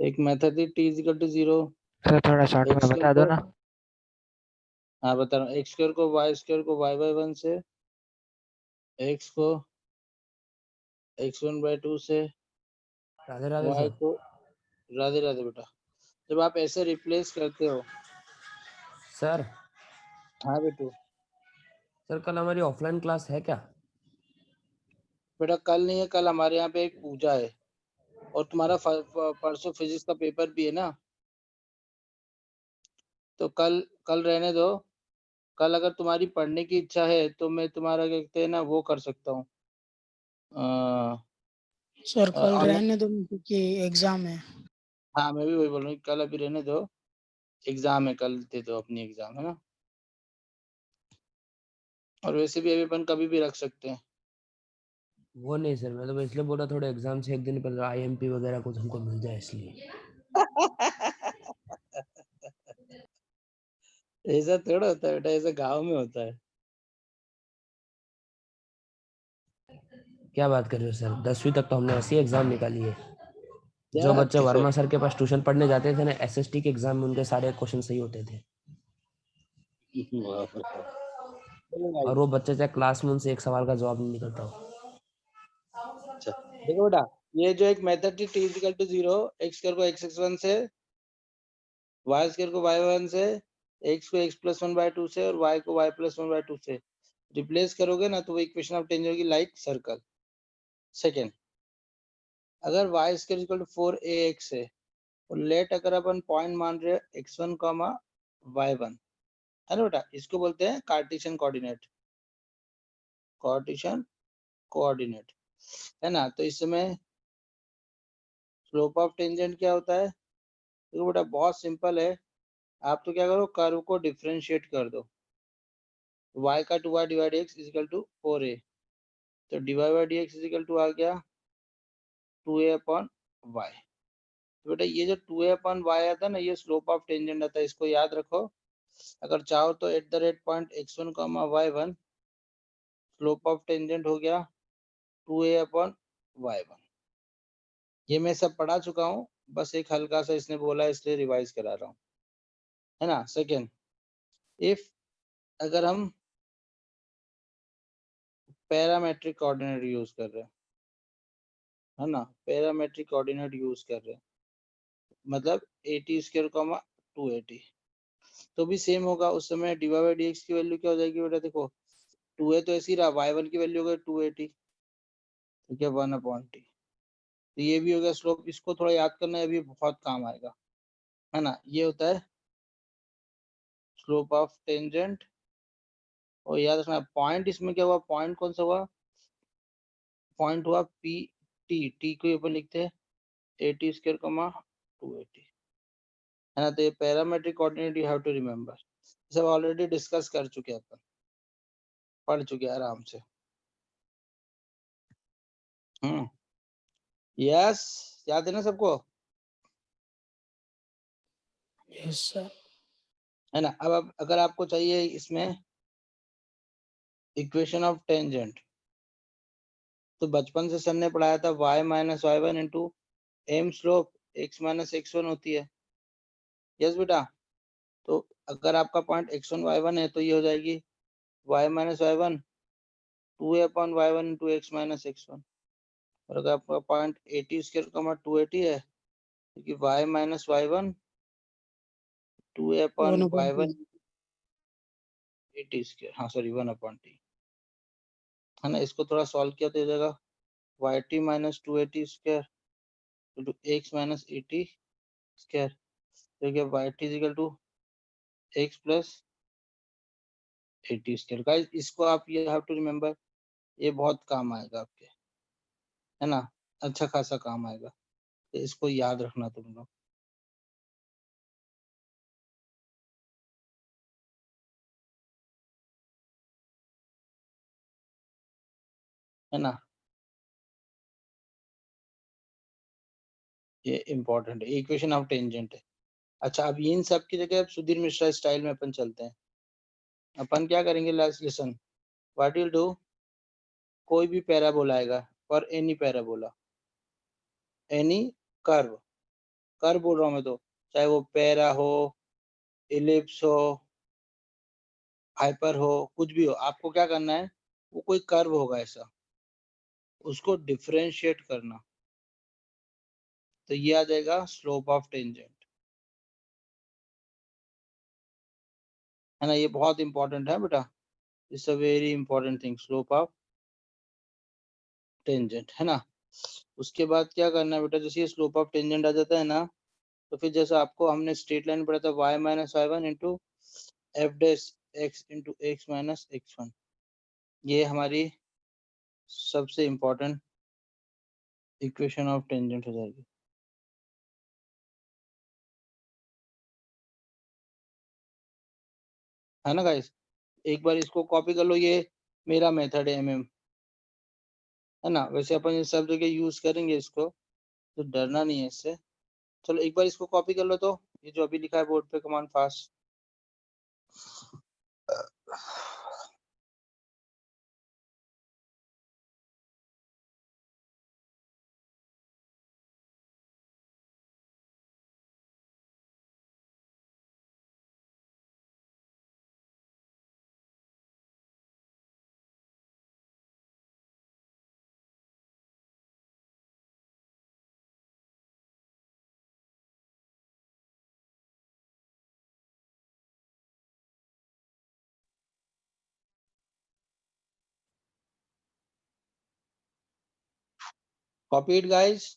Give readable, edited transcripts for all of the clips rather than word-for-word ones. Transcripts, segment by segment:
एक मेथड थी t equal to 0। Sir थोड़ा शॉर्ट में बता दो ना। हाँ बता रहा हूँ, एक्स स्क्वायर को वाई स्क्वायर को वाई बाई 1 से, एक्स को x1/2 से, राधे राधे वाई सर। को राधे राधे बेटा। जब आप ऐसे रिप्लेस करते हो। सर हाँ बेटू। सर कल हमारी ऑफलाइन क्लास है क्या? बेटा कल नहीं है, कल हमारे यहाँ पे एक पूजा है और तुम्हारा परसों फिजिक्स का पेपर भी है ना, तो कल कल रहने दो। कल अगर तुम्हारी पढ़ने की इच्छा है तो मैं तुम्हारा क्या कहते हैं ना वो कर सकता हूँ। सर कल ऑनलाइन। रहने दो क्योंकि एग्जाम है। हाँ मैं भी वही बोल रहा हूँ, कल अभी रहने दो, एग्जाम है, कल दे दो अपनी एग्जाम, है ना। और वैसे भी अभी अपन कभी भी रख सकते हैं। वो नहीं सर, मैं तो इसलिए बोल रहा थोड़े एग्जाम से एक दिन पहले आईएमपी वगैरह कुछ हमको मिल जाए इसलिए। ऐसा थोड़ा होता है बेटा, ऐसा गांव में होता है। क्या बात कर रहे हो सर, 10वीं तक तो हमने ऐसी एग्जाम निकाली है। क्या जो बात बच्चे कर रहे वर्मा सर के पास ट्यूशन पढ़ने जाते थे ना, एसएसटी के एग्जाम में उनके सारे क्वेश्चन सही होते थे। हो? बाप रे बाप। चलो भाई। और वो बच्चे चाहे क्लास में उनसे एक सवाल का जवाब नहीं निकलता हो। अच्छा देखो बेटा, ये जो एक मेथड थी t equal to 0, x square को x1 से, वाई स्क्वायर को y1 से, एक्स को x+1/2 से और y को y+1/2 से रिप्लेस करोगे ना तो वो इक्वेशन ऑफ टेंजेंट होगी लाइक सर्कल। सेकंड, अगर y square equal to 4ax है और लेट अगर अपन पॉइंट मान रहे हैं x1 y1, है ना बेटा, इसको बोलते हैं कार्टेशियन कोऑर्डिनेट। कार्टेशियन कोऑर्डिनेट, है ना। तो इस समय स्लोप ऑफ टेंजेंट क्या होता है? देखो बेटा बहुत सिंपल है, आप तो क्या करो, कर्व को डिफरेंशिएट कर दो। y का 2y divide x is equal to 4a, तो dy by dx is equal to आ गया 2a अपॉन y। तो बेटा ये जो 2a अपॉन y आता है ना, ये स्लोप ऑफ टेंजेंट आता है, इसको याद रखो। अगर चाहो तो at the rate point x1 y1 slope of tangent हो गया 2a अपॉन y1। ये मैं सब पढ़ा चुका हूँ, बस एक हल्का सा इसने बोला इसलिए रिवाइज करा रहा हूँ, है ना। सेकेंड, इफ अगर हम पैरामेट्रिक कोऑर्डिनेट यूज कर रहे हैं, है ना, पैरामेट्रिक कोऑर्डिनेट यूज कर रहे हैं, मतलब 80 स्क्वायर 280, तो भी सेम होगा। उस समय dy बाई dx की वैल्यू क्या हो जाएगी बेटा? देखो 2a तो ऐसे ही रहा, y1 की वैल्यू हो गई 280, ठीक है, 1/t। तो ये भी हो गया स्लोप, इसको थोड़ा याद करना है, अभी बहुत काम आएगा, है ना। ये होता है स्लोप ऑफ टेंजेंट। और याद रखना पॉइंट, इसमें क्या हुआ, पॉइंट कौन सा हुआ? पॉइंट हुआ पी टी, टी को अपन लिखते हैं 80 स्क्वायर 280, है ना। तो ये parametric coordinate you have to remember, सब ऑलरेडी डिस्कस कर चुके हैं अपन, पढ़ चुके हैं आराम से। यस, याद है ना सबको, यस सर। है ना। अब अगर आपको चाहिए इसमें इक्वेशन ऑफ टेंजेंट, तो बचपन से सर ने पढ़ाया था y minus y one into m slope x minus x1 होती है। यस बेटा, तो अगर आपका पॉइंट x1 y1 है तो ये हो जाएगी y minus y one 2a upon y1 into x minus x1। और अगर आपका पॉइंट 80 स्क्वायर 280 है, क्योंकि y minus y one 2a upon 1/2। y1 80 square, हाँ सॉरी 1/t, है ना। इसको थोड़ा सॉल्व किया तो हो जाएगा yt minus 280 square into x minus 80 square, तो क्या yt is equal to x plus 80 square. Guys इसको आप ये हैव टू रिमेम्बर, ये बहुत काम आएगा आपके, है ना, अच्छा खासा काम आएगा, तो इसको याद रखना तुम लोग, है ना। ये इम्पोर्टेंट है, इक्वेशन ऑफ टेंजेंट है। अच्छा अब इन सब की जगह अब सुधीर मिश्रा स्टाइल में अपन चलते हैं। अपन क्या करेंगे, last lesson, what will do, कोई भी पैराबोला आएगा, और any parabola, any curve, curve बोल रहा हूँ मैं तो, चाहे वो पैरा हो, इलिप्स हो, हाइपर हो, कुछ भी हो, आपको क्या करना है, वो कोई कर्व होगा ऐसा, उसको डिफरेंशिएट करना, तो ये आ जाएगा स्लोप ऑफ टेंजेंट, है ना। ये बहुत इंपॉर्टेंट है बेटा, it's a very important thing, slope of tangent, है ना। उसके बाद क्या करना है बेटा, जैसे ये स्लोप ऑफ टेंजेंट आ जाता है ना, तो फिर जैसा आपको हमने स्ट्रेट लाइन पढ़ा था, y minus y one into f dash x into x minus x one, ये हमारी सबसे इम्पोर्टेंट इक्वेशन ऑफ टेंजेंट हो जाएगी, है ना गाइस। एक बार इसको कॉपी कर लो, ये मेरा मेथड है एमएम, है ना। वैसे अपन ये सब जगह यूज करेंगे इसको, तो डरना नहीं है इससे। चलो एक बार इसको कॉपी कर लो, तो ये जो अभी लिखा है बोर्ड पे, command fast. Copy it, guys.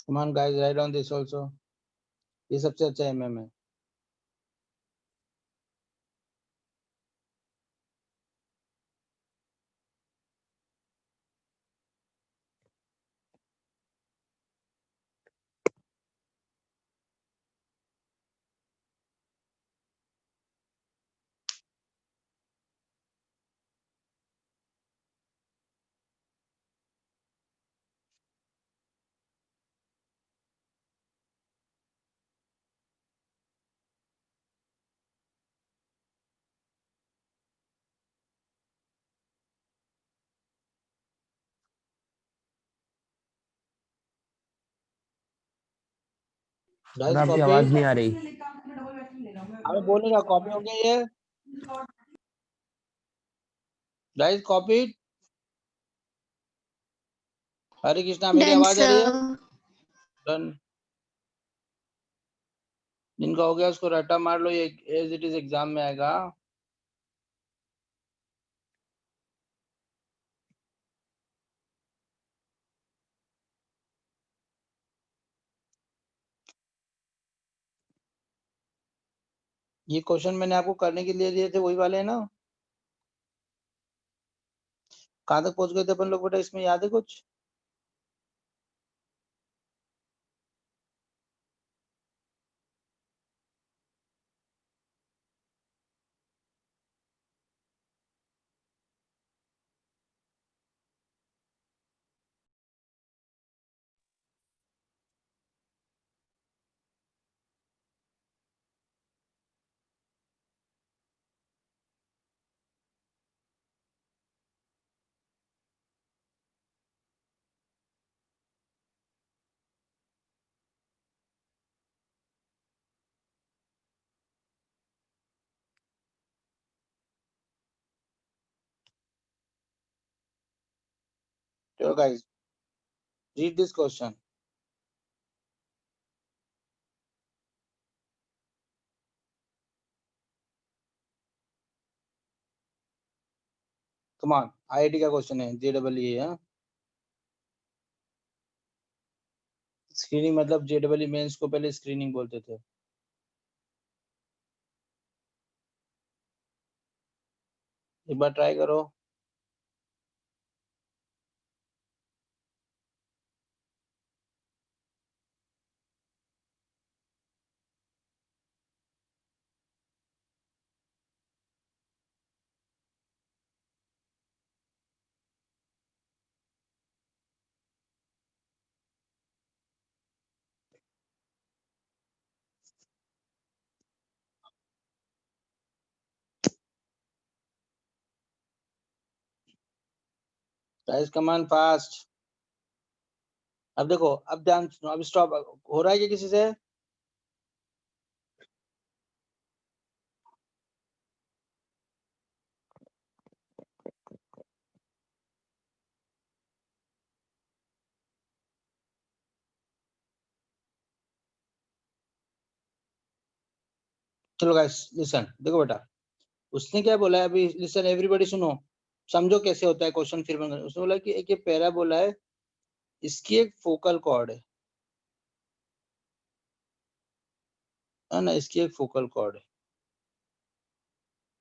Come on, guys, write down this also. ये सबसे अच्छा एमएम है। सर Guys, आपकी copy। आवाज नहीं आ रही। हमें बोल नहीं रहा, कॉपी हो गया ये। Guys, copy it। हरे कृष्णा, मेरी Done, आवाज आ रही है? sir. डन। जिनका हो गया उसको रट्टा मार लो, ये एज इट इज एग्जाम में आएगा। ये क्वेश्चन मैंने आपको करने के लिए दिए थे, वही वाले हैं ना। कहाँ तक पहुंच गए थे अपन लोग बेटा, इसमें याद है कुछ? चलो guys, read this question. Come on, IIT का क्वेश्चन है, जेडब्ल्यू है। स्क्रीनिंग मतलब जेडब्ल्यू मेंस को पहले स्क्रीनिंग बोलते थे। एक बार ट्राई करो। Guys come on fast. अब देखो, अब ध्यान सुनो, अब स्टॉप हो रहा है क्या किसी से? चलो गाइस लिसन, देखो बेटा, उसने क्या बोला है अभी, लिसन एवरीबॉडी सुनो, समझो कैसे होता है क्वेश्चन। फिर उसने बोला कि एक ये पैरा बोला है, इसकी एक फोकल कॉर्ड है ना, इसकी एक फोकल कॉर्ड है।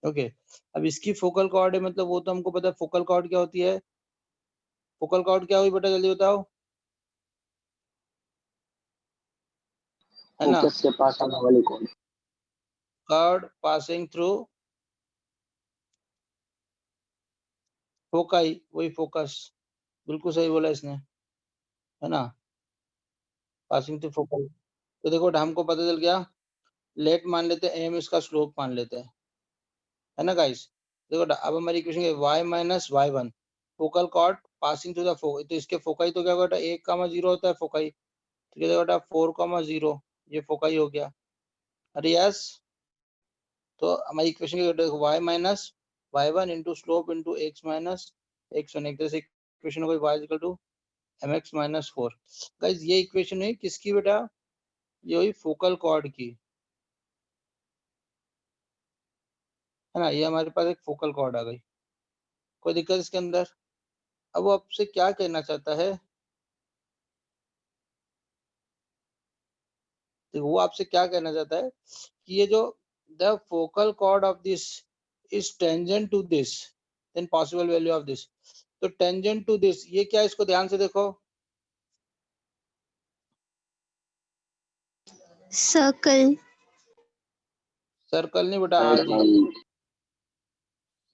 ओके, अब इसकी फोकल कॉर्ड है मतलब वो तो हमको पता है फोकल कॉर्ड क्या होती है। फोकल कॉर्ड क्या हुई बेटा, जल्दी बताओ, है ना? फोकस से पास होने वाली chord. Chord passing through foci, वही फोकस, बिल्कुल सही बोला इसने, है ना, पासिंग थ्रू फोकल। तो देखो हमको पता चल गया, लेट मान लेते हैं, एम इसका स्लोप मान लेते हैं, है ना गाइस। देखो अब हमारी इक्वेशन है y minus y one, focal chord passing through the focal, तो इसके फोकाई तो क्या होगा, 1,0 होता है फोकाई, तो क्या होगा 4,0, ये फोकाई हो गया। अरे यस, तो हमारी इक्वेशन देखो y minus y one into slope into x minus x one, एक तरह से इक्वेशन हो गई y equal to mx minus 4। Guys ये इक्वेशन है किसकी बेटा, ये हुई फोकल कॉर्ड की, है ना, ये हमारे पास एक फोकल कॉर्ड आ गई। कोई दिक्कत इसके अंदर? अब वो आपसे क्या कहना चाहता है, तो वो आपसे क्या कहना चाहता है कि ये जो the focal chord of this is tangent to this, then possible value of this. तो टेंजेंट टू दिस ये क्या है, इसको ध्यान से देखो। सर्कल। सर्कल नहीं बेटा, आजी,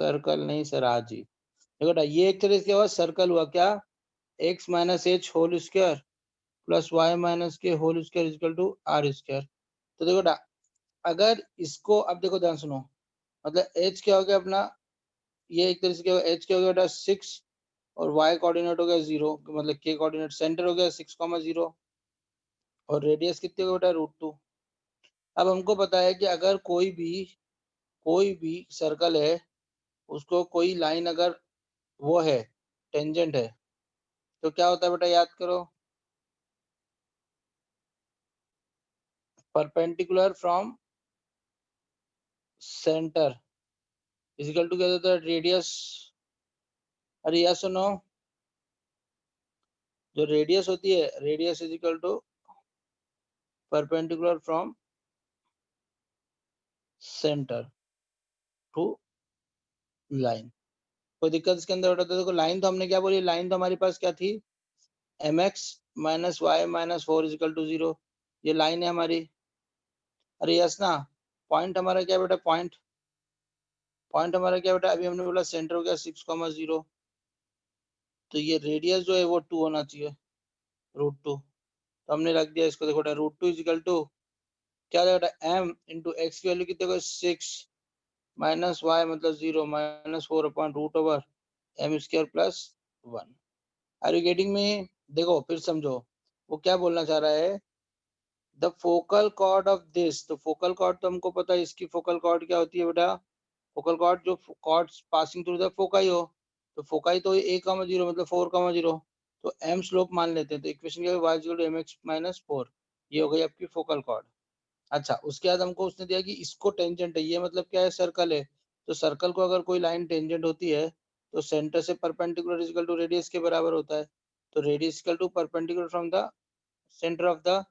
सर्कल नहीं सर, आजी। देखो बेटा ये एक तरह से क्या हुआ, सर्कल हुआ क्या, x minus h whole square plus y minus k whole square equal to r square. तो देखो बेटा, अगर इसको अब देखो ध्यान सुनो, मतलब एच क्या हो गया अपना, ये एक तरह से क्या होगा, एच क्या हो गया बेटा 6, और y कोऑर्डिनेट हो गया 0, मतलब k कोऑर्डिनेट, सेंटर हो गया 6,0, और रेडियस कितने हो गया √2। अब हमको पता है कि अगर कोई भी सर्कल है, उसको कोई लाइन अगर वो है, टेंजेंट है, तो क्या होता है बेटा, याद करो, perpendicular from centre is equal to क्या होता है, रेडियस। अरे यस सुनो, जो रेडियस होती है, radius is equal to perpendicular from centre to line. कोई दिक्कत इसके अंदर बेटा? तो देखो लाइन तो हमने क्या बोली, लाइन तो हमारे पास क्या थी, mx minus y minus 4 equal to 0, ये लाइन है हमारी। अरे यस ना, पॉइंट हमारा क्या बेटा, पॉइंट हमारा क्या बेटा, अभी हमने बोला सेंटर हो गया 6,0, तो ये रेडियस जो है वो 2 होना चाहिए, √2। तो हमने रख दिया इसको, देखो बेटा √2 इजिकल टू क्या हो बेटा, m इंटू एक्स की वैल्यू कितने को 6 माइनस वाई मतलब 0 minus 4 upon root over m square plus 1। Are you getting me? देखो फिर समझो, वो क्या बोलना चाह रहा है, the focal chord of this, तो फोकल कॉर्ड तो हमको पता है, इसकी फोकल कॉर्ड क्या होती है बेटा, फोकल कॉर्ड जो chords passing through the foci हो, तो फोकाई तो 1,0 मतलब 4,0, तो एम स्लोप मान लेते हैं, तो इक्वेशन क्या है, y equal to mx minus 4, ये हो गई आपकी फोकल कॉर्ड। अच्छा, उसके बाद हमको उसने दिया कि इसको टेंजेंट है, ये मतलब क्या है, सर्कल है, तो सर्कल को अगर कोई लाइन टेंजेंट होती है, तो सेंटर से परपेंडिकुलर इक्वल टू रेडियस के बराबर होता है, तो radius equal to perpendicular from the centre of the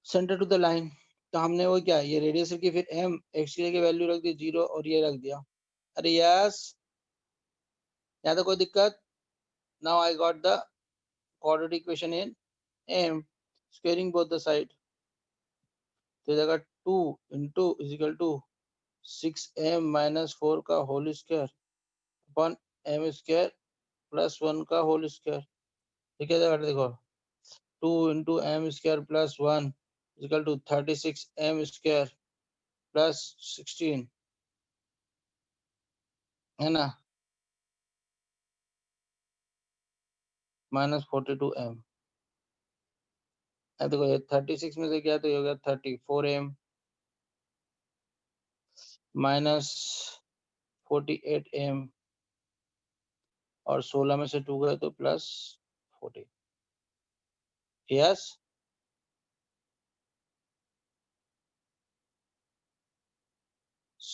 centre to the line. तो हमने वो क्या, ये रेडियस की फिर m x की जगह वैल्यू रख दी 0 और ये रख दिया। अरे यस, यहाँ तो कोई दिक्कत। Now I got the quadratic equation in m squaring both the side. तो जगह 2 into is equal to 6m minus 4 का whole square upon m square plus 1 का होल स्क्वायर। ठीक है जगह देखो 2 into m square plus 1 equal to 36m square plus 16 है ना माइनस 42m। देखो ये 36 में से क्या तो ये हो गया 34m माइनस 48m और 16 में से 2 गए तो प्लस 40। यस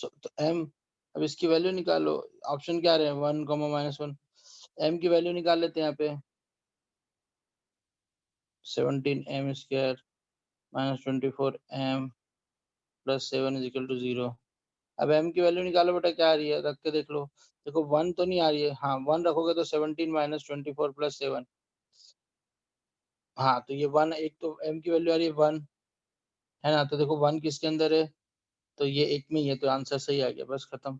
तो m, अब इसकी वैल्यू निकालो। ऑप्शन क्या रहे 1 कॉमा माइनस 1। m की वैल्यू निकाल लेते हैं यहाँ पे 17m square minus 24m plus 7 is equal to 0। अब m की वैल्यू निकालो बेटा, क्या आ रही है रख के देख लो। देखो 1 तो नहीं आ रही है, हाँ 1 रखोगे तो 17 माइनस 24 प्लस 7। हाँ तो ये 1, एक तो m की वैल्यू आ रही है 1 है ना, तो देखो 1 किसके अंदर है तो ये एक में ही है, तो आंसर सही आ गया, बस खत्म।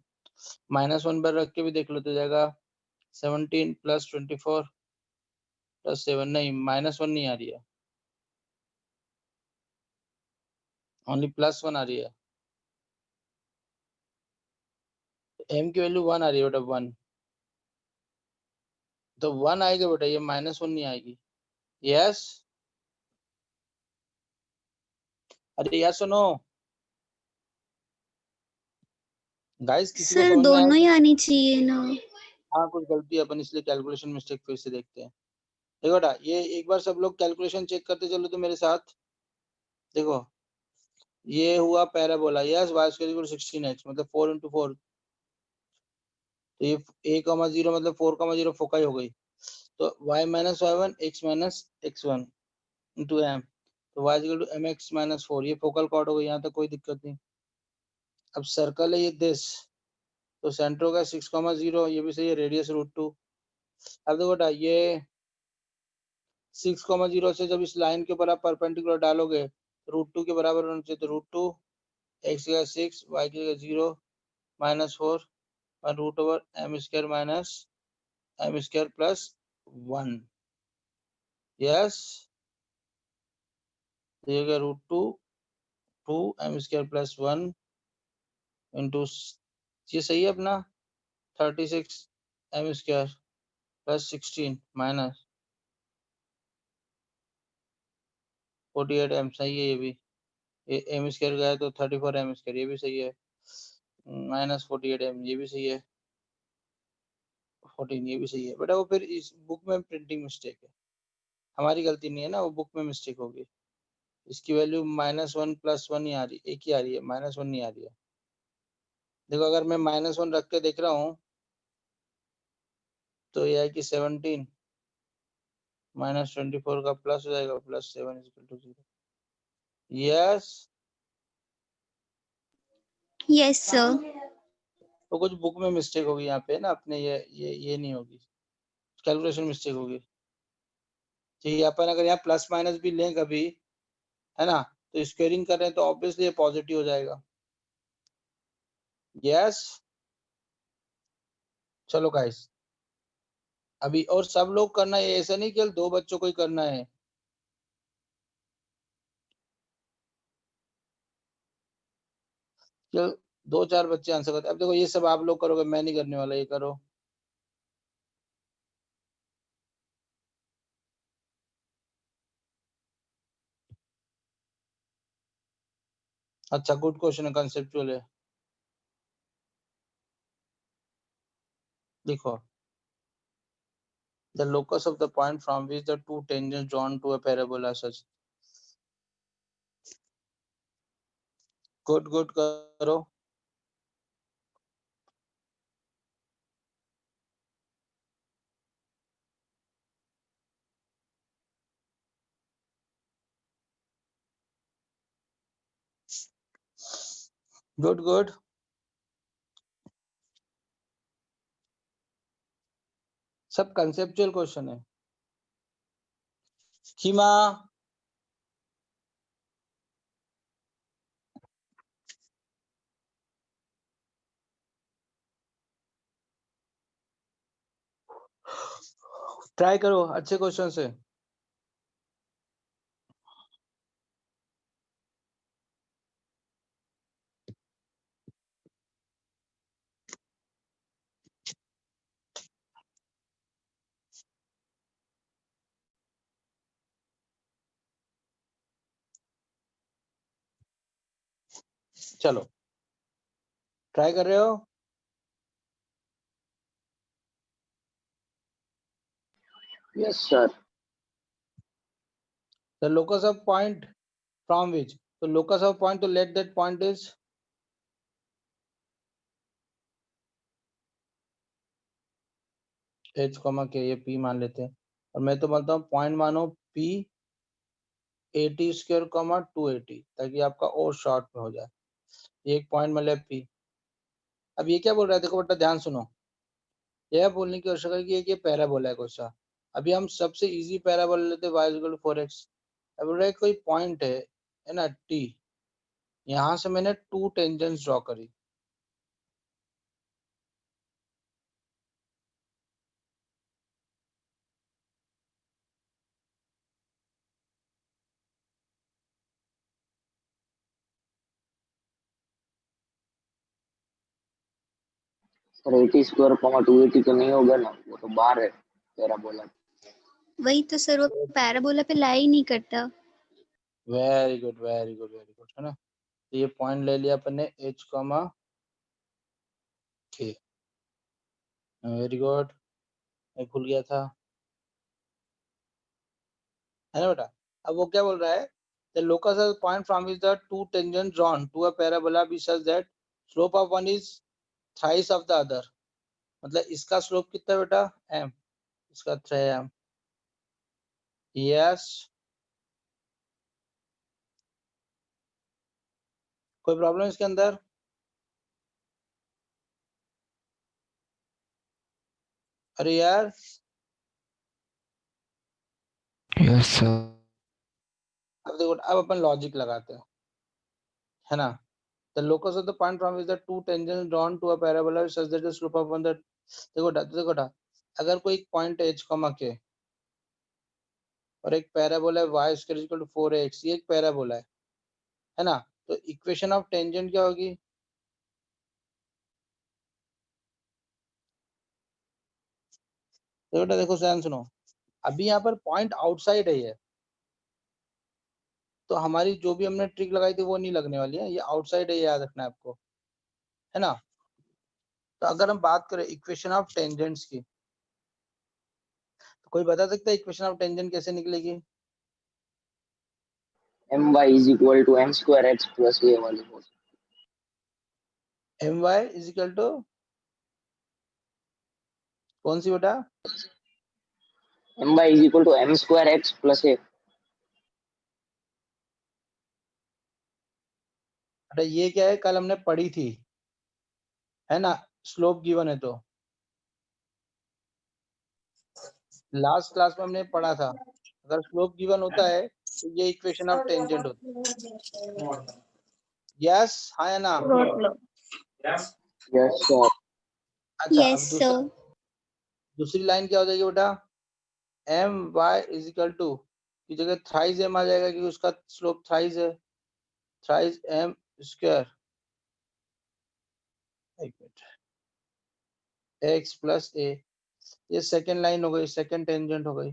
माइनस 1 पर रख के भी देख लो तो जाएगा 17 प्लस 24 प्लस 7। नहीं माइनस 1 नहीं आ रही है, ओनली प्लस 1 आ रही है। m की वैल्यू 1 आ रही है बेटा 1, तो 1 आएगा बेटा, ये माइनस 1 नहीं आएगी। यस अरे यस सुनो गाइस, किसी को सर समझ में आया? दोनों ही आनी चाहिए ना। हाँ कुछ गलती है अपन इसलिए कैलकुलेशन मिस्टेक फिर से देखते हैं। देखो बेटा ये एक बार सब लोग कैलकुलेशन चेक करते चलो तो मेरे साथ। देखो ये हुआ parabola, yes y square equal 16x मतलब 4 इंटू 4। तो ये a,0 मतलब 4,0 फोकाई हो गई। तो y minus y one x minus x one into m, तो y equal to m x minus 4, ये फोकल कॉर्ड हो गई, यहाँ तक कोई दिक्कत नहीं। अब सर्कल है ये दिस, तो सेंटर होगा 6,0, ये भी सही है, रेडियस √2। अब देखो बेटा ये 6,0 से जब इस लाइन के ऊपर आप परपेंडिकुलर डालोगे √2 के बराबर होना चाहिए, तो √2 x की जगह 6 y की जगह 0 माइनस 4 और root over m square minus m square plus 1। Yes तो ये हो गया √2 2m स्क्वायर प्लस 1 इंटू, ये सही है अपना 36m square plus 16 minus 48m, सही है ये भी। ये m स्क्वायर गया तो 34m स्क्वायर, ये भी सही है, माइनस 48m ये भी सही है, 14 ये भी सही है बेटा। वो फिर इस बुक में प्रिंटिंग मिस्टेक है, हमारी गलती नहीं है ना, वो बुक में मिस्टेक होगी। इसकी वैल्यू -1 +1 ही आ रही, एक ही आ रही है, -1 नहीं आ रही है। देखो अगर मैं -1 रख के देख रहा हूँ तो यह है कि 17 माइनस 24 का प्लस हो जाएगा, plus 7 is equal to 0। Yes yes sir. तो कुछ बुक में मिस्टेक होगी यहाँ पे ना अपने, ये नहीं होगी, कैलकुलेशन मिस्टेक होगी। ठीक है, अपन अगर यहाँ प्लस माइनस भी लें कभी है ना, तो स्क्वेयरिंग कर रहे हैं तो ऑब्वियसली ये पॉजिटिव हो जाएगा। यस चलो गाइस, अभी और सब लोग करना है, ऐसा नहीं केवल 2 बच्चों को ही करना है। केवल 2-4 बच्चे आंसर करते। अब देखो ये सब आप लोग करोगे, मैं नहीं करने वाला, ये करो। अच्छा गुड क्वेश्चन है, कंसेप्चुअल है। देखो the locus of the point from which the two tangents drawn to a parabola such, good करो। Good good. सब कंसेप्चुअल क्वेश्चन है। खीमा ट्राई करो अच्छे क्वेश्चन से। चलो ट्राई कर रहे हो? Yes, sir. The locus of point from which? So locus of point, to let that point is h, k, ये p मान लेते हैं और मैं तो बोलता हूँ पॉइंट मानो p 80 स्क्वायर 280 ताकि आपका और शॉर्ट में हो जाए। ये एक पॉइंट मतलब p। अब ये क्या बोल रहा है देखो बेटा ध्यान सुनो। यह बोलने की आवश्यकता है कि ये पैराबोला है कोई। अभी हम सबसे इजी पैराबोला लेते हैं y = 4x। अब बोल रहा है कोई पॉइंट है ना t, यहाँ से मैंने 2 टेंजेंट्स ड्रॉ करी। सर 80 स्क्वायर 280 तो नहीं होगा ना, वो तो बाहर है पैराबोला। वही तो सर, वो पैराबोला पे लाई नहीं करता। Very good very good very good, है ना। तो ये पॉइंट ले लिया अपन ने h, k। वेरी गुड, मैं भूल गया था, है ना बेटा। अब वो क्या बोल रहा है, the locus of the point from which the two tangents drawn to a parabola be such that slope of one is thrice of the other। मतलब इसका स्लोप कितना है बेटा m, इसका 3m। यस, कोई प्रॉब्लम इसके अंदर? अरे यार यस सर। अब देखो, अब अपन लॉजिक लगाते हैं, है ना। The locus of the point from which the two tangents drawn to a parabola is such that the slope of one that, देखो अगर कोई पॉइंट h, k और एक पैराबोला है y = 4ax, ये एक पैराबोला है ना। तो इक्वेशन ऑफ टेंजेंट क्या होगी? तो बेटा देखो ध्यान सुनो, अभी यहाँ पर पॉइंट आउटसाइड है ये, तो हमारी जो भी हमने ट्रिक लगाई थी वो नहीं लगने वाली है, ये आउटसाइड है, ये याद रखना है आपको, है ना। तो अगर हम बात करें इक्वेशन ऑफ टेंजेंट्स की, तो कोई बता सकता है इक्वेशन ऑफ टेंजेंट कैसे निकलेगी? my = m square x plus a वाली हो। my इक्वल टू कौन सी बेटा? my = m square x plus a। बेटा ये क्या है, कल हमने पढ़ी थी, है ना। स्लोप गिवन है तो लास्ट क्लास में हमने पढ़ा था, अगर स्लोप गिवन होता है तो ये इक्वेशन ऑफ टेंजेंट होती है। यस, हाँ या ना? Yes sir. अच्छा, यस अब सर। दूसरी लाइन क्या हो जाएगी बेटा? एम वाई इजिकल टू की जगह थ्राइज एम आ जाएगा क्योंकि उसका स्लोप थ्राइज है, थ्राइज एम स्क्वायर, एक मिनट, एक्स प्लस ए। ये सेकेंड लाइन हो गई, सेकेंड टेंजेंट हो गई।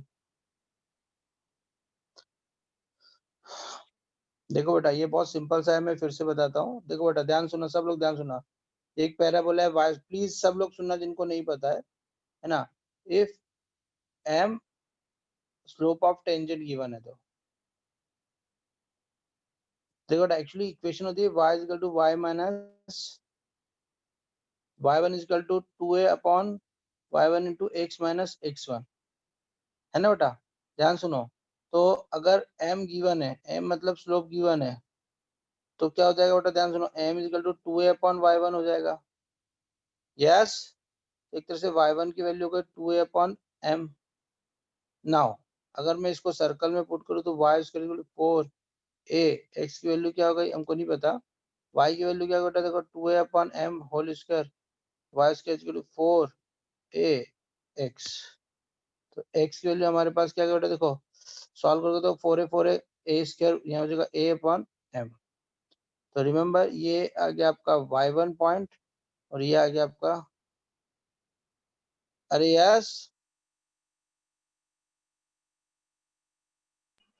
देखो बेटा ये बहुत सिंपल सा है, मैं फिर से बताता हूँ। देखो बेटा ध्यान सुना, सब लोग ध्यान सुना। एक पैराबोला है वाई, प्लीज सब लोग सुनना जिनको नहीं पता है ना। If M slope of tangent given है तो देखो बेटा एक्चुअली इक्वेशन होती है y equal to y minus y1 equal to 2a upon y1 into x minus x1, है ना बेटा। ध्यान सुनो, तो अगर m गिवन है, m मतलब स्लोप गिवन है, तो क्या हो जाएगा बेटा, ध्यान सुनो, m is equal to 2a/y1 हो जाएगा। यस, एक तरह से y1 की वैल्यू को 2a/m। नाउ अगर मैं इसको सर्कल में पुट करूं तो y is equal to 4a, x की वैल्यू क्या हो गई हमको नहीं पता, y की वैल्यू क्या होगा देखो 2a/m होल स्क्वायर, y स्क्वायर इज इक्वल टू 4ax। तो x की वैल्यू हमारे पास क्या बेटा, देखो सॉल्व करोगे तो 4a a स्क्वायर यहाँ हो जाएगा a/m। तो रिमेम्बर ये आ गया आपका y1 पॉइंट और ये आ गया आपका, अरे yes,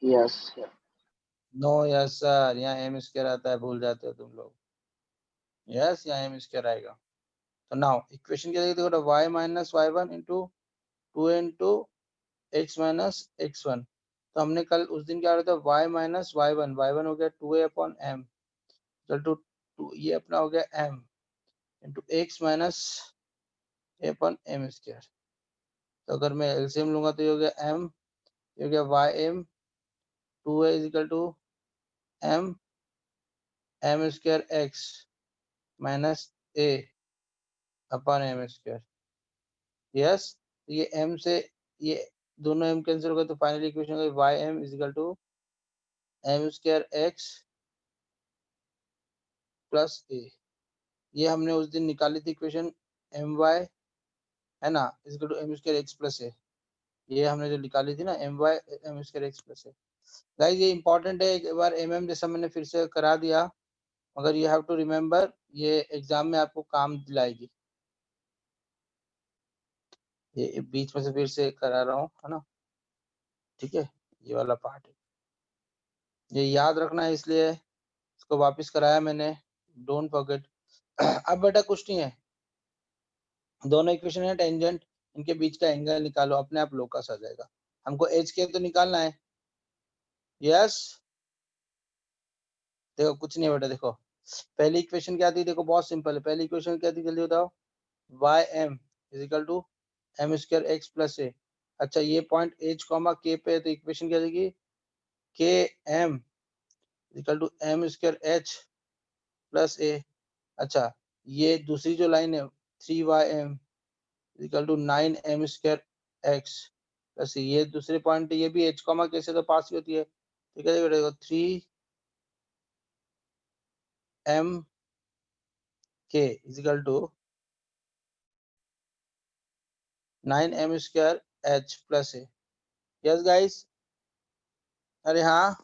yes sir. No yes sir, यहाँ m स्क्वायर आता है, भूल जाते हो तुम लोग। यस, यहाँ m स्क्वायर आएगा। तो नाउ इक्वेशन क्या देखो बेटा, y minus y1 into 2 into x minus x1। तो हमने कल उस दिन क्या करा था, y माइनस y1 हो गया 2a/m इक्वल टू ये अपना हो गया m into x minus a/m square. तो अगर मैं एलसीएम लूंगा तो ये हो गया m, ये हो गया ym, 2a is equal to m square x minus a/m square. Yes, ये m से ये दोनों m कैंसिल हो गए तो फाइनल इक्वेशन हो गई ym is equal to m square x plus a। ये हमने उस दिन निकाली थी इक्वेशन my है ना is equal to m square x plus a। ये हमने जो निकाली थी ना my m square x plus a। Guys ये इंपॉर्टेंट है, एक बार जैसा मैंने फिर से करा दिया, मगर यू हैव टू रिमेम्बर, ये एग्जाम में आपको काम दिलाएगी। ये बीच में से फिर से करा रहा हूँ, है ना, ठीक है, ये वाला पार्ट है, ये याद रखना है, इसलिए इसको वापस कराया मैंने, डोंट फॉरगेट। अब बेटा कुछ नहीं है, दोनों इक्वेशन है टेंजेंट, इनके बीच का एंगल निकालो, अपने आप लोकस आ जाएगा। हमको एच के तो निकालना है। यस, देखो कुछ नहीं है बेटा, देखो पहली इक्वेशन क्या थी, देखो बहुत सिंपल है, पहली इक्वेशन क्या थी जल्दी बताओ, y m is equal to M square x plus a. अच्छा ये पॉइंट एच कॉमा के पे है, तो इक्वेशन क्या देगी, k m equal to M square h plus a. अच्छा ये दूसरी जो लाइन है 3y m equal to 9m square x plus ये दूसरे पॉइंट, ये भी h कॉमा कैसे तो पास ही होती है, तो क्या देखो 3m k equal to 9m square h plus A. Yes guys, अरे हाँ,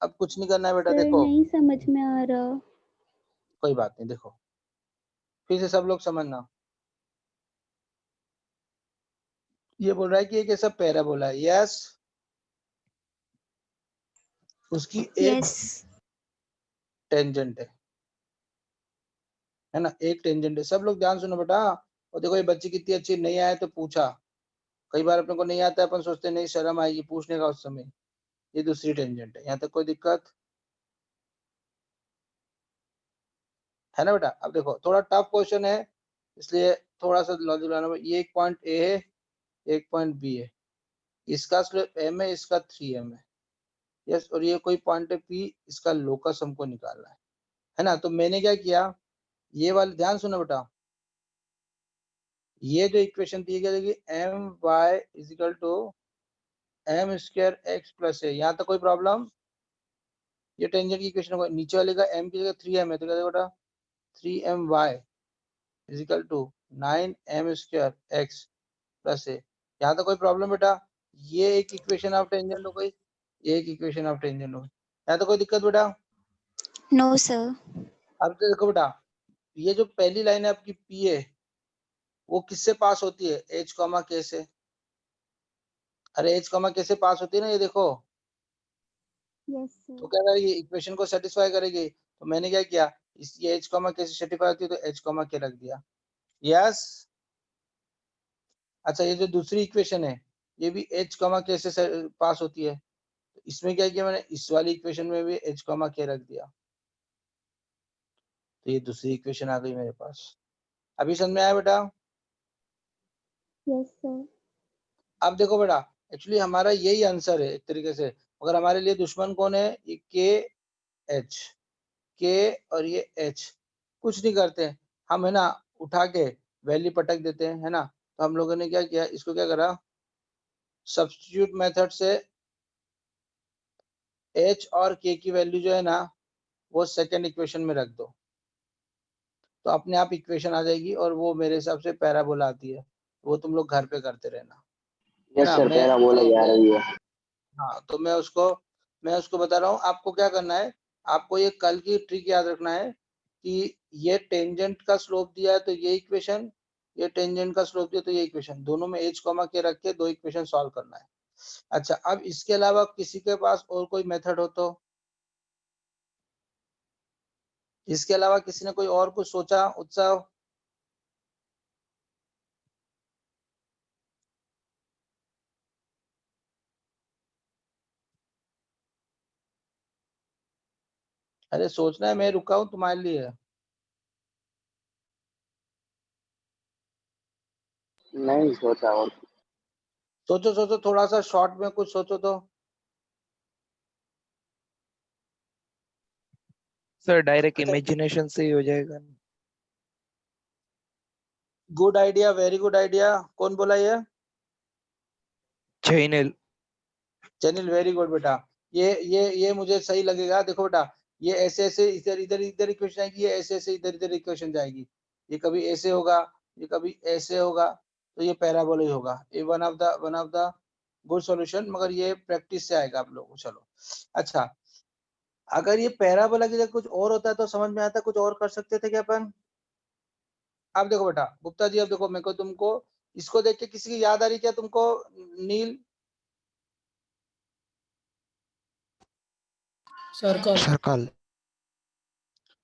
अब कुछ नहीं करना है बेटा, सर देखो नहीं समझ में आ रहा। कोई बात नहीं, देखो फिर से सब लोग समझना, ये बोल रहा है कि एक ऐसा पैराबोला है, यस, उसकी एक यस टेंजेंट है ना, एक टेंजेंट है। सब लोग ध्यान सुनो बेटा, और देखो ये बच्ची कितनी अच्छी, नहीं आया तो पूछा, कई बार अपने को नहीं आता है, अपन सोचते नहीं शर्म आएगी पूछने का उस समय। ये दूसरी टेंजेंट है, यहाँ तक कोई दिक्कत है ना बेटा। अब देखो थोड़ा टफ क्वेश्चन है, इसलिए थोड़ा सा लॉजिक लगाना। ये एक पॉइंट ए है, एक पॉइंट बी है, इसका स्लोप एम है, इसका 3m है, यस, और ये कोई पॉइंट है पी, इसका लोकस हमको निकालना है ना। तो मैंने क्या किया, ये वाले ध्यान सुनो बेटा, ये जो इक्वेशन दी गई M Y is equal to M square x plus है, यहाँ तक कोई प्रॉब्लम। ये टेंजेंट की इक्वेशन होगा, नीचे वाले का m की जगह 3m है, तो क्या बेटा 3my is equal to 9m square x plus है। यहाँ तक कोई प्रॉब्लम बेटा, ये एक इक्वेशन ऑफ टेंजेंट हो गई, ये एक इक्वेशन ऑफ टेंजेंट हो गई, यहाँ तो कोई दिक्कत बेटा। No sir. अब तो देखो बेटा, ये जो पहली लाइन है आपकी पी है, वो किससे पास होती है, एच कॉमा के से। अरे एच कॉमा के से पास होती है ना, ये देखो, यस तो सर। क्या करेगी, इक्वेशन को सेटिस्फाई करेगी। तो मैंने क्या किया, इस ये एच कॉमा के से सेटिस्फाई होती है तो एच कॉमा के रख दिया। यस, अच्छा ये जो दूसरी इक्वेशन है, ये भी एच कॉमा के से पास होती है, तो इसमें क्या किया मैंने, इस वाली इक्वेशन में भी एच कॉमा के रख दिया, तो ये दूसरी इक्वेशन आ गई मेरे पास। अभी समझ में आया बेटा। Yes sir. अब देखो बेटा, एक्चुअली हमारा यही आंसर है एक तरीके से, मगर हमारे लिए दुश्मन कौन है, ये के एच, के और ये एच, कुछ नहीं करते हम, है ना, उठा के वैल्यू पटक देते हैं, है ना। तो हम लोगों ने क्या किया, इसको क्या करा, सब्स्टिट्यूट मेथड से एच और के की वैल्यू जो है ना वो सेकंड इक्वेशन में रख दो, तो अपने आप इक्वेशन आ जाएगी, और वो मेरे हिसाब से पैराबोला आती है। वो तुम लोग घर पे करते रहना, है यस ना। सर, मैं पैराबोला ही आ रही है। हाँ, तो मैं उसको बता रहा हूँ, आपको क्या करना है, आपको ये कल की ट्रिक याद रखना है कि ये टेंजेंट का स्लोप दिया है तो ये इक्वेशन, ये टेंजेंट का स्लोप दिया तो ये इक्वेशन, दोनों में एच कॉमा के रख के दो इक्वेशन सॉल्व करना है। अच्छा, अब इसके अलावा किसी के पास और कोई मेथड हो तो, इसके अलावा किसी ने कोई और कुछ सोचा, उत्साह? अरे सोचना है, मैं रुका हूँ तुम्हारे लिए। नहीं सोचा। और सोचो सोचो, थोड़ा सा शॉर्ट में कुछ सोचो तो। सर डायरेक्ट अच्छा, इमेजिनेशन से ही हो जाएगा ना? Good idea, very good idea. कौन बोला ये? जैनिल। चैनल, वेरी गुड बेटा। ये मुझे सही लगेगा। देखो बेटा, ये ऐसे ऐसे इधर इधर इधर इक्वेशन आएगी, ये ऐसे ऐसे इधर इधर इक्वेशन जाएगी, ये कभी ऐसे होगा, ये कभी ऐसे होगा, तो ये पैराबोला ही होगा। ये one of the good solution, मगर ये प्रैक्टिस से आएगा आप लोगों को। चलो, अच्छा, अगर ये पैराबोला की जगह कुछ और होता है तो समझ में आता, कुछ और कर सकते थे क्या अपन? अब देखो बेटा गुप्ता जी, अब देखो मेरे को, तुमको इसको देख के किसी की याद आ रही क्या तुमको? नील, सर्कल। सर्कल।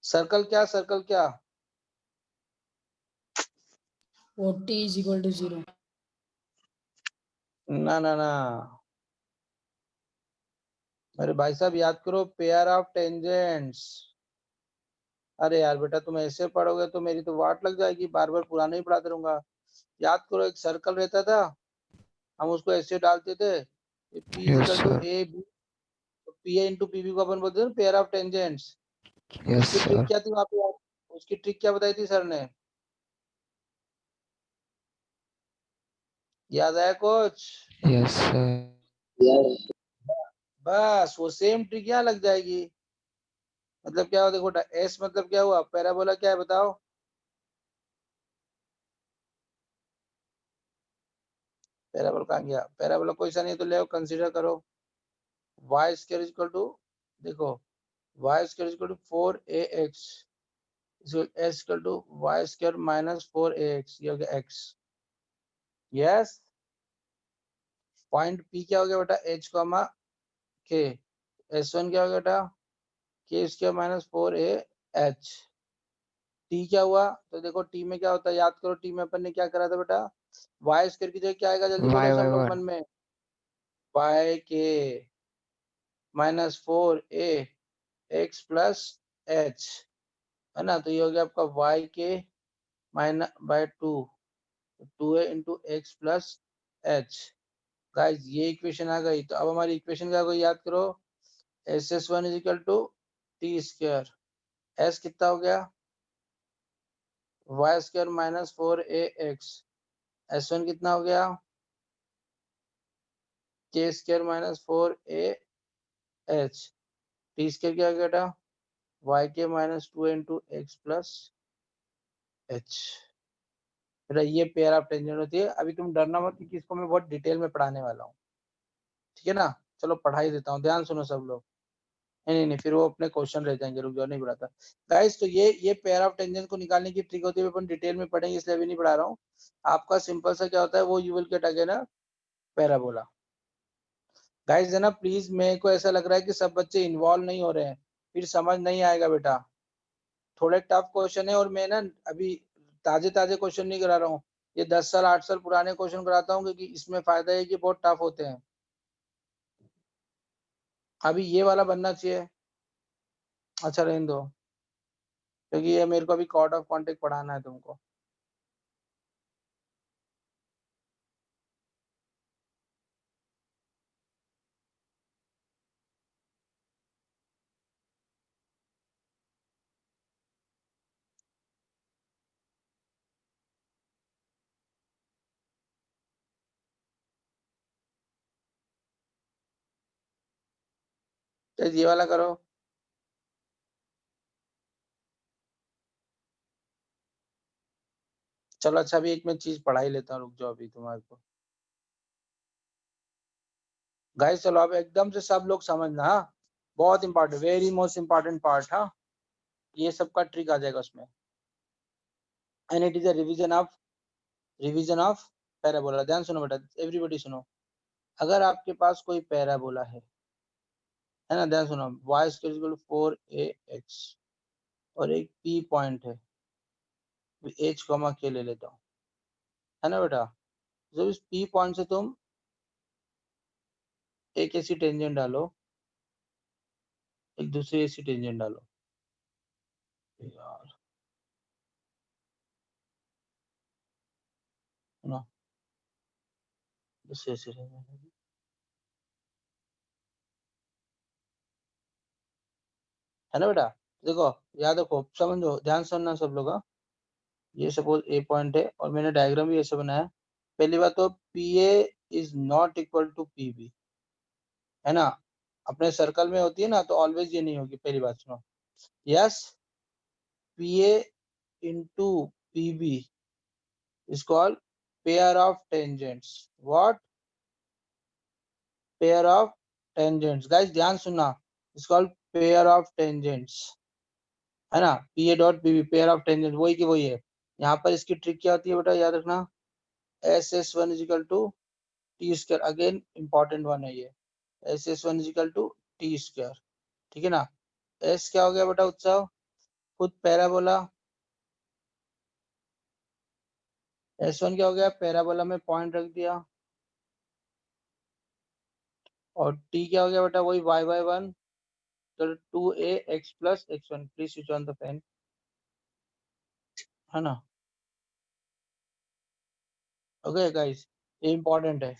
सर्कल क्या, सर्कल क्या? वो t is equal to 0। ना ना ना, अरे भाई साहब याद करो, पेयर ऑफ टेंजेंट्स। अरे यार बेटा, तुम ऐसे पढ़ोगे तो मेरी तो वाट लग जाएगी, बार बार पुराना ही पढ़ाते रहूंगा। याद करो, एक सर्कल रहता था, हम उसको ऐसे डालते थे, P yes equal to sir. A B, P A into P B को अपन बोलते हैं पेयर ऑफ टेंजेंट्स। यस उसकी ट्रिक सर। क्या थी वहां पे? उसकी ट्रिक क्या बताई थी सर ने? याद आया कुछ? Yes sir. यस। बस वो सेम ट्रिक यहाँ लग जाएगी। मतलब क्या हुआ, देखो एस मतलब क्या हुआ, पैराबोला क्या है बताओ? पैराबोला कहाँ गया? पैराबोला कोई सा नहीं तो ले कंसीडर करो, वाई स्क्वायर इक्वल टू, देखो Y square equal to 4ax, S equal to Y square minus 4ax, ये हो गया x। यस, पॉइंट पी क्या हो गया बेटा, h कॉमा के, s1 क्या हो गया बेटा, के स्क्वायर माइनस 4ah। टी क्या हुआ, तो देखो टी में क्या होता है, याद करो टी में अपन ने क्या करा था बेटा, वाई स्क्वायर की जगह क्या आएगा, जल्दी बोलो वाई सब बाय लोग मन वन। में, Y K minus 4a x plus h, है ना। तो ये हो गया आपका Y K minus by 2a into X plus H. Guys ये इक्वेशन आ गई, तो अब हमारी इक्वेशन क्या हो गई, याद करो, S S one is equal to T square, S कितना हो गया, Y square minus 4ax, S one कितना हो गया, K square minus 4a h, T square क्या हो गया बेटा, Y K minus 2 into X plus H. बेटा ये पेयर ऑफ टेंजेंट होती है। अभी तुम डरना मत कि इसको मैं बहुत डिटेल में पढ़ाने वाला हूँ, ठीक है ना। चलो पढ़ाई देता हूँ, ध्यान सुनो सब लोग। नहीं नहीं नहीं, फिर वो अपने क्वेश्चन रह जाएंगे, रुक जाओ, नहीं पढ़ाता। गाइस, तो ये पेयर ऑफ टेंजेंट को निकालने की ट्रिक होती है, अपन डिटेल में पढ़ेंगे इसलिए अभी नहीं पढ़ा रहा हूँ। आपका सिंपल सा क्या होता है, वो you will get again a parabola. Guys है ना, प्लीज, मेरे को ऐसा लग रहा है कि सब बच्चे इन्वॉल्व नहीं हो रहे हैं, फिर समझ नहीं आएगा बेटा। थोड़े टफ क्वेश्चन है, और मैं ना अभी ताजे ताजे क्वेश्चन नहीं करा रहा हूँ, ये 10 साल 8 साल पुराने क्वेश्चन कराता हूँ, क्योंकि इसमें फायदा है कि बहुत टफ होते हैं। अभी ये वाला बनना चाहिए। अच्छा रहने दो, क्योंकि ये मेरे को अभी कॉर्ड ऑफ कॉन्टेक्ट पढ़ाना है तुमको। तो ये वाला करो। चलो अच्छा, अभी एक मैं चीज पढ़ा ही लेता हूँ, रुक जाओ अभी तुम्हारे को। गाइस चलो अब एकदम से सब लोग समझना, हाँ बहुत important, very most important part, हाँ ये सबका ट्रिक आ जाएगा उसमें। And it is a revision of parabola. ध्यान सुनो बेटा, एवरीबॉडी सुनो। अगर आपके पास कोई पैराबोला है ना, ध्यान सुनो, y = 4ax और एक p पॉइंट है, h, k ले लेता हूँ, है ना बेटा। जब इस p पॉइंट से तुम एक ऐसी टेंजेंट डालो, एक दूसरी ऐसी टेंजेंट डालो, यार ना, दूसरी ऐसी टेंजेंट, है ना बेटा। देखो याद रखो, समझो, ध्यान सुनना सब लोग, हाँ। ये सपोज ए पॉइंट है और मैंने डायग्राम भी ऐसे बनाया। पहली बात तो PA is not equal to PB, है ना। अपने सर्कल में होती है ना, तो ऑलवेज ये नहीं होगी, पहली बात सुनो। Yes, PA into PB is called pair of tangents. What? Pair of tangents. Guys ध्यान सुनना, it's called pair of tangents, है ना। PA dot PB pair of tangents, वही की वही है। यहाँ पर इसकी ट्रिक क्या होती है बेटा, याद रखना, SS1 is equal to T square, again important one है ये, SS1 is equal to T square, ठीक है ना। S क्या हो गया बेटा उत्सव, खुद पैराबोला, S1 क्या हो गया, पैराबोला में पॉइंट रख दिया, और T क्या हो गया बेटा, वही y/1 तो 2ax plus x1। Please switch on the fan, है ना। ओके गाइस, ये इंपॉर्टेंट है।